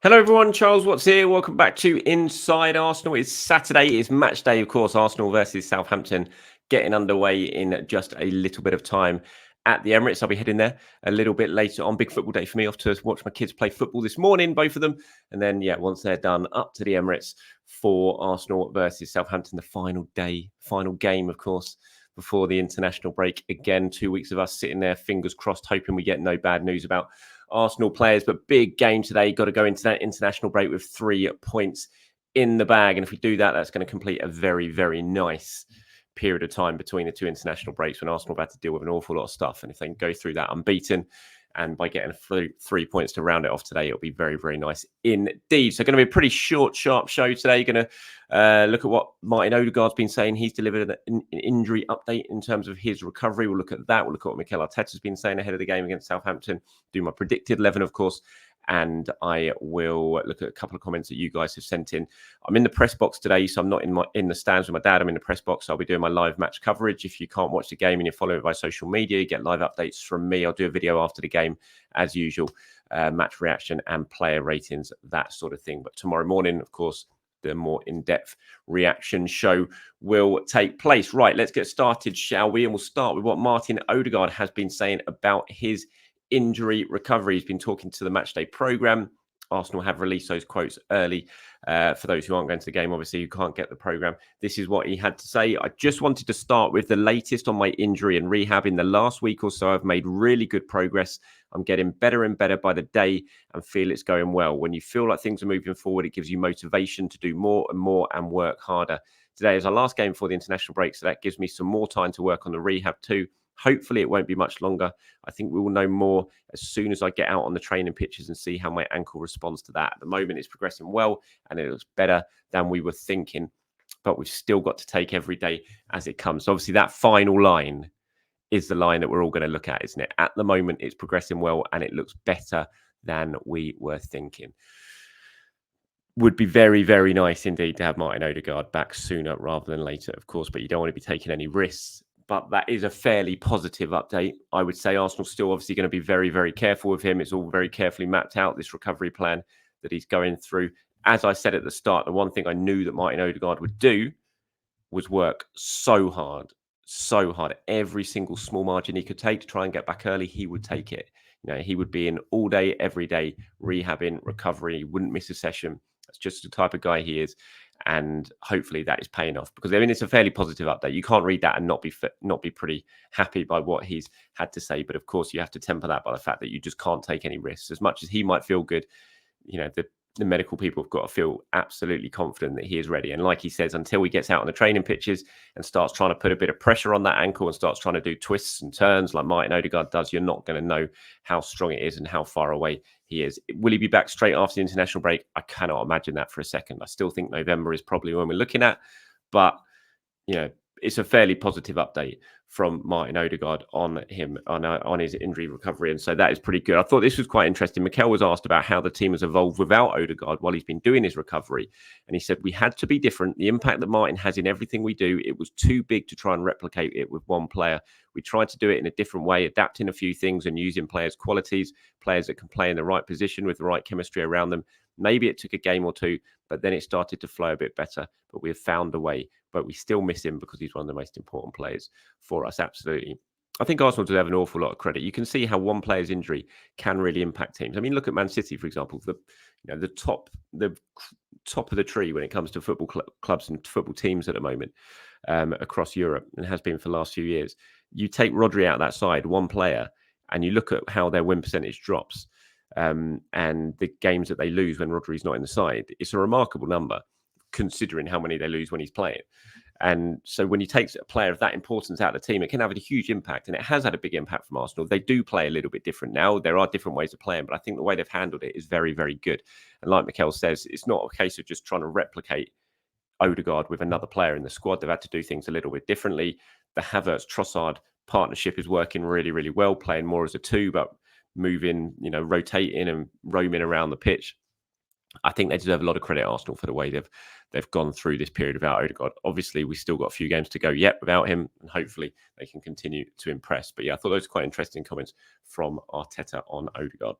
Hello everyone, Charles Watts here. Welcome back to Inside Arsenal. It's Saturday, it's match day, of course. Arsenal versus Southampton getting underway in just a little bit of time at the Emirates. I'll be heading there a little bit later on. Big football day for me, off to watch my kids play football this morning, both of them. And then, once they're done, up to the Emirates for Arsenal versus Southampton, the final game, of course, before the international break. Again, 2 weeks of us sitting there, fingers crossed, hoping we get no bad news about Arsenal players, but big game today. Got to go into that international break with 3 points in the bag. And if we do that, that's going to complete a very, very nice period of time between the two international breaks when Arsenal have had to deal with an awful lot of stuff. And if they can go through that unbeaten and by getting 3 points to round it off today, it'll be very, very nice indeed. So going to be a pretty short, sharp show today. Going to look at what Martin Odegaard's been saying. He's delivered an injury update in terms of his recovery. We'll look at that. We'll look at what Mikel Arteta's been saying ahead of the game against Southampton. Do my predicted 11, of course. And I will look at a couple of comments that you guys have sent in. I'm in the press box today, so I'm not in the stands with my dad. I'm in the press box. So I'll be doing my live match coverage. If you can't watch the game and you're following it by social media, you get live updates from me. I'll do a video after the game, as usual, match reaction and player ratings, that sort of thing. But tomorrow morning, of course, the more in-depth reaction show will take place. Right, let's get started, shall we? And we'll start with what Martin Odegaard has been saying about his injury recovery. He's been talking to the matchday programme. Arsenal have released those quotes early. For those who aren't going to the game, obviously, you can't get the programme. This is what he had to say. I just wanted to start with the latest on my injury and rehab. In the last week or so, I've made really good progress. I'm getting better and better by the day and feel it's going well. When you feel like things are moving forward, it gives you motivation to do more and more and work harder. Today is our last game before the international break, so that gives me some more time to work on the rehab too. Hopefully, it won't be much longer. I think we will know more as soon as I get out on the training pitches and see how my ankle responds to that. At the moment, it's progressing well and it looks better than we were thinking, but we've still got to take every day as it comes. So obviously, that final line is the line that we're all going to look at, isn't it? At the moment, it's progressing well and it looks better than we were thinking. Would be very, very nice indeed to have Martin Odegaard back sooner rather than later, of course, but you don't want to be taking any risks. But that is a fairly positive update. I would say Arsenal's still obviously going to be very, very careful with him. It's all very carefully mapped out, this recovery plan that he's going through. As I said at the start, the one thing I knew that Martin Odegaard would do was work so hard. Every single small margin he could take to try and get back early, he would take it. You know, he would be in all day, every day, rehabbing, recovery. He wouldn't miss a session. That's just the type of guy he is. And hopefully that is paying off, because I mean, it's a fairly positive update. You can't read that and not be pretty happy by what he's had to say. But of course, you have to temper that by the fact that you just can't take any risks. As much as he might feel good, you know, the medical people have got to feel absolutely confident that he is ready. And like he says, until he gets out on the training pitches and starts trying to put a bit of pressure on that ankle and starts trying to do twists and turns like Martin Odegaard does, you're not going to know how strong it is and how far away he is. Will he be back straight after the international break? I cannot imagine that for a second. I still think November is probably when we're looking at, but you know, it's a fairly positive update from Martin Odegaard on him, on his injury recovery. And so that is pretty good. I thought this was quite interesting. Mikel was asked about how the team has evolved without Odegaard while he's been doing his recovery. And he said, we had to be different. The impact that Martin has in everything we do, it was too big to try and replicate it with one player. We tried to do it in a different way, adapting a few things and using players' qualities, players that can play in the right position with the right chemistry around them. Maybe it took a game or two, but then it started to flow a bit better. But we have found a way. But we still miss him because he's one of the most important players for us. Absolutely. I think Arsenal deserve an awful lot of credit. You can see how one player's injury can really impact teams. I mean, look at Man City, for example. The top of the tree when it comes to football clubs and football teams at the moment across Europe, and has been for the last few years. You take Rodri out that side, one player, and you look at how their win percentage drops. And the games that they lose when Rodri's not in the side, it's a remarkable number considering how many they lose when he's playing. And so when you take a player of that importance out of the team, it can have a huge impact, and it has had a big impact from Arsenal. They do play a little bit different now. There are different ways of playing, but I think the way they've handled it is very, very good. And like Mikel says, it's not a case of just trying to replicate Odegaard with another player in the squad. They've had to do things a little bit differently. The Havertz-Trossard partnership is working really, really well, playing more as a two, but moving, rotating and roaming around the pitch. I think they deserve a lot of credit, Arsenal, for the way they've gone through this period without Odegaard. Obviously, we've still got a few games to go yet without him, and hopefully they can continue to impress. But yeah, I thought those were quite interesting comments from Arteta on Odegaard.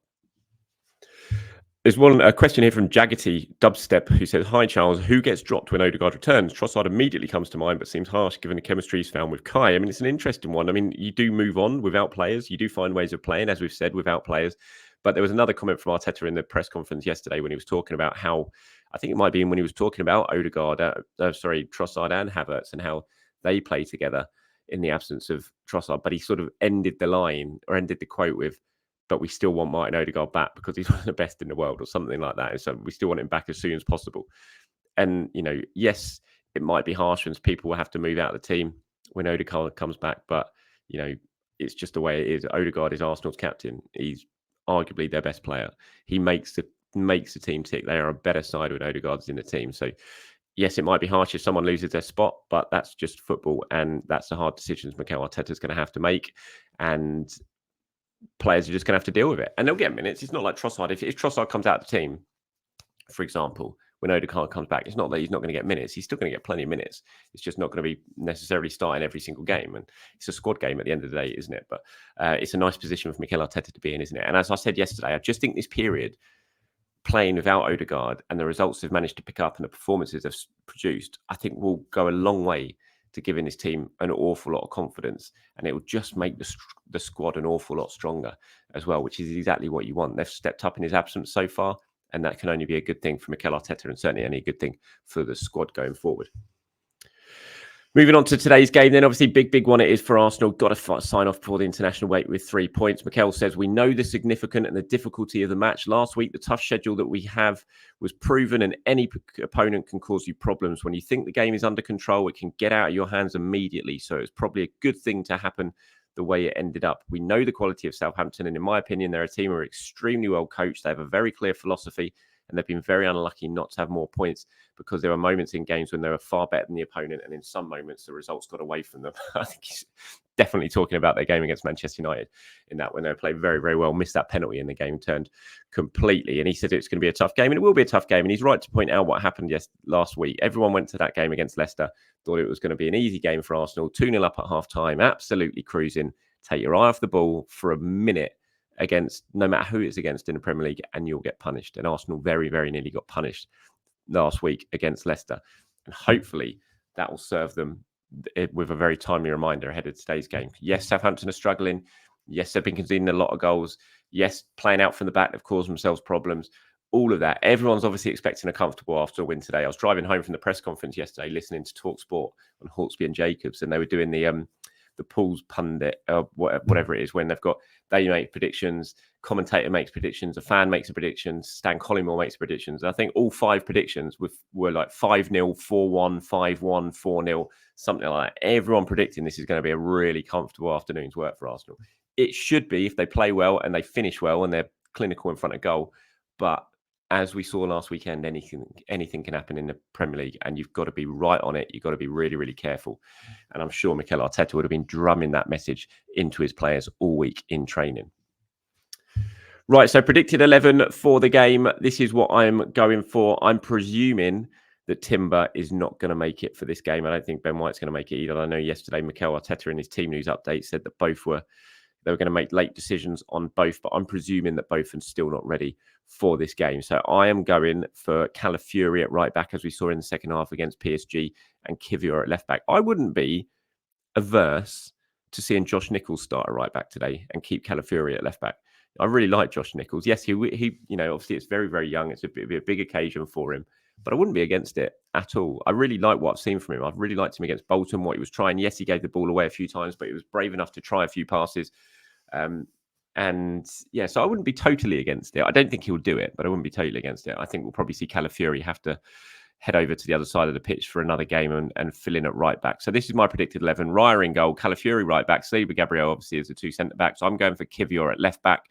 There's a question here from Jaggety Dubstep who says, "Hi Charles, who gets dropped when Odegaard returns? Trossard immediately comes to mind, but seems harsh given the chemistry he's found with Kai." I mean, it's an interesting one. I mean, you do move on without players. You do find ways of playing, as we've said, without players. But there was another comment from Arteta in the press conference yesterday when he was talking about how, I think it might be when he was talking about Odegaard, Trossard and Havertz and how they play together in the absence of Trossard. But he sort of ended the quote with, "But we still want Martin Odegaard back because he's one of the best in the world," or something like that. And so we still want him back as soon as possible. And, yes, it might be harsh when people will have to move out of the team when Odegaard comes back. But, it's just the way it is. Odegaard is Arsenal's captain. He's arguably their best player. He makes the team tick. They are a better side when Odegaard's in the team. So, yes, it might be harsh if someone loses their spot, but that's just football. And that's the hard decisions Mikel Arteta's going to have to make. And players are just going to have to deal with it, and they'll get minutes. It's not like Trossard. If Trossard comes out of the team, for example, when Odegaard comes back, it's not that he's not going to get minutes. He's still going to get plenty of minutes. It's just not going to be necessarily starting every single game. And it's a squad game at the end of the day, isn't it? But it's a nice position for Mikel Arteta to be in, isn't it? And as I said yesterday, I just think this period, playing without Odegaard and the results they've managed to pick up and the performances they've produced, I think will go a long way to giving this team an awful lot of confidence, and it will just make the squad an awful lot stronger as well, which is exactly what you want. They've stepped up in his absence so far, and that can only be a good thing for Mikel Arteta and certainly only a good thing for the squad going forward. Moving on to today's game, then obviously big one it is for Arsenal. Got to sign off before the international break with 3 points. Mikel says, "We know the significance and the difficulty of the match. Last week, the tough schedule that we have was proven, and any opponent can cause you problems. When you think the game is under control, it can get out of your hands immediately. So it's probably a good thing to happen the way it ended up. We know the quality of Southampton, and in my opinion, they're a team who are extremely well coached. They have a very clear philosophy, and they've been very unlucky not to have more points because there were moments in games when they were far better than the opponent, and in some moments the results got away from them." I think he's definitely talking about their game against Manchester United in that when they played very, very well, missed that penalty and the game turned completely. And he said it's going to be a tough game, and it will be a tough game. And he's right to point out what happened last week. Everyone went to that game against Leicester, thought it was going to be an easy game for Arsenal, 2-0 up at half-time, absolutely cruising, take your eye off the ball for a minute against no matter who it's against in the Premier League, and you'll get punished. And Arsenal very, very nearly got punished last week against Leicester. And hopefully that will serve them with a very timely reminder ahead of today's game. Yes, Southampton are struggling. Yes, they've been conceding a lot of goals. Yes, playing out from the back have caused themselves problems. All of that. Everyone's obviously expecting a comfortable after a win today. I was driving home from the press conference yesterday, listening to Talk Sport on Hawksby and Jacobs, and they were doing the Pools pundit, whatever it is, when they make predictions, commentator makes predictions, a fan makes a prediction, Stan Collymore makes predictions. And I think all 5 predictions were like 5-0, 4-1, 5-1, 4-0, something like that. Everyone predicting this is going to be a really comfortable afternoon's work for Arsenal. It should be if they play well and they finish well and they're clinical in front of goal. But as we saw last weekend, anything can happen in the Premier League, and you've got to be right on it. You've got to be really, really careful. And I'm sure Mikel Arteta would have been drumming that message into his players all week in training. Right, so predicted 11 for the game. This is what I'm going for. I'm presuming that Timber is not going to make it for this game. I don't think Ben White's going to make it either. I know yesterday Mikel Arteta in his team news update said that they were going to make late decisions on both, but I'm presuming that both are still not ready for this game. So I am going for Calafiori at right back, as we saw in the second half against PSG, and Kivior at left back. I wouldn't be averse to seeing Josh Nichols start at right back today and keep Calafiori at left back. I really like Josh Nichols. Yes, he obviously it's very, very young. It's a big occasion for him, but I wouldn't be against it at all. I really like what I've seen from him. I've really liked him against Bolton, what he was trying. Yes, he gave the ball away a few times, but he was brave enough to try a few passes. So I wouldn't be totally against it. I don't think he'll do it, but I wouldn't be totally against it. I think we'll probably see Calafiori have to head over to the other side of the pitch for another game and fill in at right back. So this is my predicted 11. Raya in goal, Calafiori right back, Saliba Gabriel obviously as the 2 centre-backs. So I'm going for Kivior at left back,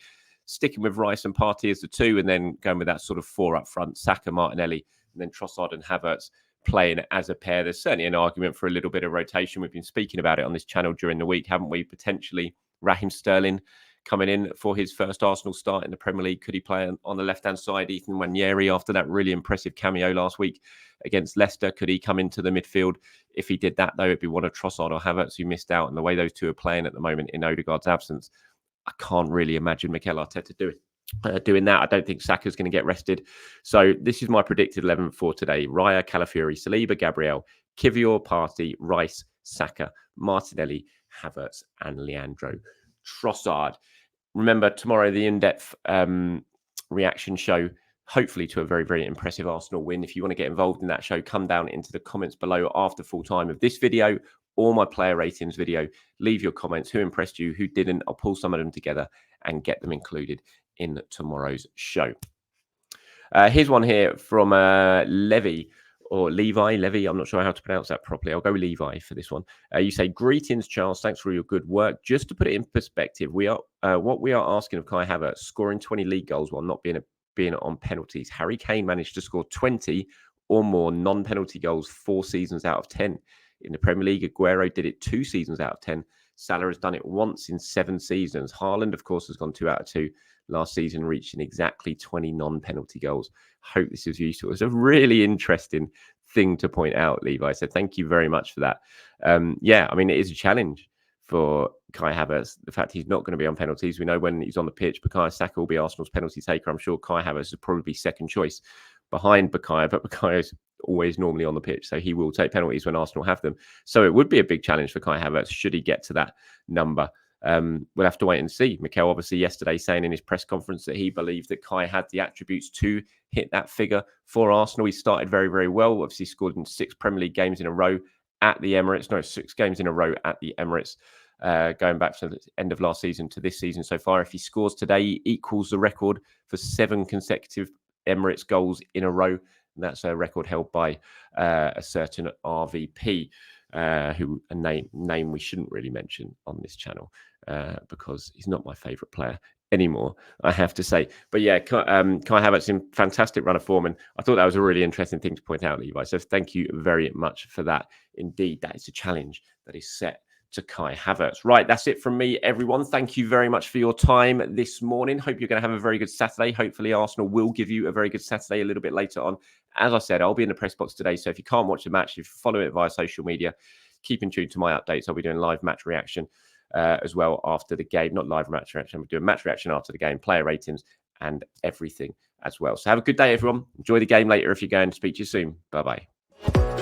sticking with Rice and Partey as the 2, and then going with that sort of 4 up front, Saka, Martinelli, and then Trossard and Havertz playing as a pair. There's certainly an argument for a little bit of rotation. We've been speaking about it on this channel during the week, haven't we? Potentially Raheem Sterling coming in for his first Arsenal start in the Premier League. Could he play on the left-hand side? Ethan Nwaneri, after that really impressive cameo last week against Leicester, could he come into the midfield? If he did that, though, it'd be one of Trossard or Havertz who missed out. And the way those two are playing at the moment in Odegaard's absence, I can't really imagine Mikel Arteta doing doing that. I don't think Saka's going to get rested. So this is my predicted 11 for today. Raya, Calafiori, Saliba, Gabriel, Kivior, Partey, Rice, Saka, Martinelli, Havertz, and Leandro Trossard. Remember, tomorrow, the in-depth reaction show, hopefully to a very, very impressive Arsenal win. If you want to get involved in that show, come down into the comments below after full time of this video or my player ratings video. Leave your comments. Who impressed you? Who didn't? I'll pull some of them together and get them included in tomorrow's show. Here's one here from Levy. I'm not sure how to pronounce that properly. I'll go Levi for this one. You say, greetings, Charles. Thanks for all your good work. Just to put it in perspective, what we are asking of Kai Havertz, scoring 20 league goals while not being on penalties. Harry Kane managed to score 20 or more non-penalty goals 4 seasons out of 10. In the Premier League, Aguero did it 2 seasons out of 10. Salah has done it once in 7 seasons. Haaland, of course, has gone 2 out of 2 last season, reaching exactly 20 non-penalty goals. Hope this is useful. It's a really interesting thing to point out, Levi. So thank you very much for that. Yeah, I mean, it is a challenge for Kai Havertz. The fact he's not going to be on penalties. We know when he's on the pitch, Bukayo Saka will be Arsenal's penalty taker. I'm sure Kai Havertz will probably be second choice behind Bukayo, but Bukayo's always normally on the pitch, so he will take penalties when Arsenal have them. So it would be a big challenge for Kai Havertz should he get to that number. We'll have to wait and see. Mikel obviously yesterday saying in his press conference that he believed that Kai had the attributes to hit that figure for Arsenal. He started very, very well. Obviously scored in 6 Premier League games in a row at the Emirates. No, 6 games in a row at the Emirates, going back to the end of last season to this season so far. If he scores today, he equals the record for 7 consecutive Emirates goals in a row. And that's a record held by a certain RVP, who a name we shouldn't really mention on this channel because he's not my favourite player anymore, I have to say. But yeah, Kai Havertz in fantastic run of form, and I thought that was a really interesting thing to point out, Levi. So thank you very much for that. Indeed, that is a challenge that is set to Kai Havertz. Right, that's it from me, everyone. Thank you very much for your time this morning. Hope you're going to have a very good Saturday. Hopefully, Arsenal will give you a very good Saturday a little bit later on. As I said, I'll be in the press box today, so if you can't watch the match, if you follow it via social media, keep in tune to my updates. I'll be doing live match reaction as well after the game. Not live match reaction, we'll do a match reaction after the game, player ratings, and everything as well. So have a good day, everyone. Enjoy the game later if you're going. Speak to you soon. Bye-bye.